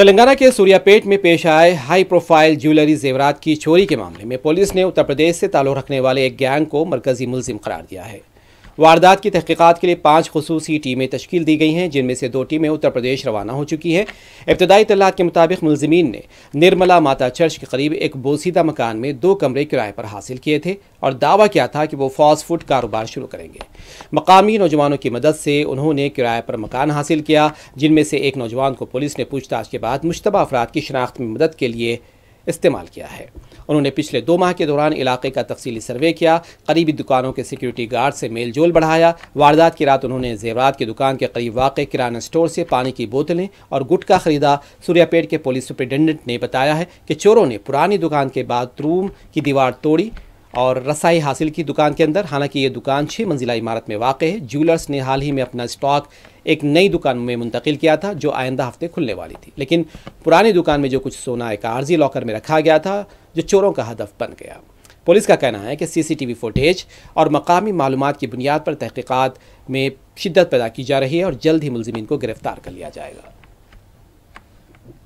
تلنگانہ کے سوریا پیٹ میں پیش آئے ہائی پروفائل جیولری زیورات کی چوری کے معاملے میں پولیس نے اتر پردیش سے تعلق رکھنے والے ایک گینگ کو مرکزی ملزم قرار دیا ہے۔ واردات کی تحقیقات کے لیے 5 خصوصی ٹیمیں تشکیل دی گئی ہیں، جن میں سے 2 ٹیمیں اتر پردیش روانہ ہو چکی ہیں۔ ابتدائی اطلاعات کے مطابق ملزمین نے نرملا ماتا چرچ کے قریب ایک بوسیدہ مکان میں 2 کمرے کرائے پر حاصل کیے تھے اور دعویٰ کیا تھا کہ وہ فاسٹ فوڈ کاروبار شروع کریں گے۔ مقامی نوجوانوں کی مدد سے انہوں نے کرائے پر مکان حاصل کیا، جن میں سے ایک نوجوان کو پولیس نے پوچھ تاچھ کے بعد مشتبہ افراد کی شناخت میں مدد کے لیے استعمال کیا ہے۔ انہوں نے پچھلے 2 ماہ کے دوران علاقے کا تفصیلی سروے کیا، قریبی دکانوں کے سیکیورٹی گارڈ سے میل جول بڑھایا۔ واردات کی رات انہوں نے زیورات کی دکان کے قریب واقع کرانہ اسٹور سے پانی کی بوتلیں اور گٹکا خریدا۔ سوریا پیٹ کے پولیس سپرنٹینڈنٹ نے بتایا ہے کہ چوروں نے پرانی دکان کے باتھ روم کی دیوار توڑی اور رسائی حاصل کی دکان کے اندر۔ حالانکہ یہ دکان 6 منزلہ عمارت میں واقع ہے۔ جیولرز نے حال ہی میں اپنا اسٹاک ایک نئی دکان میں منتقل کیا تھا جو آئندہ ہفتے کھلنے والی تھی، لیکن پرانی دکان میں جو کچھ سونا ایک عارضی لاکر میں رکھا گیا تھا جو چوروں کا ہدف بن گیا۔ پولیس کا کہنا ہے کہ CCTV فوٹیج اور مقامی معلومات کی بنیاد پر تحقیقات میں شدت پیدا کی جا رہی ہے اور جلد ہی ملزمین کو گرفتار کر لیا جائے گا۔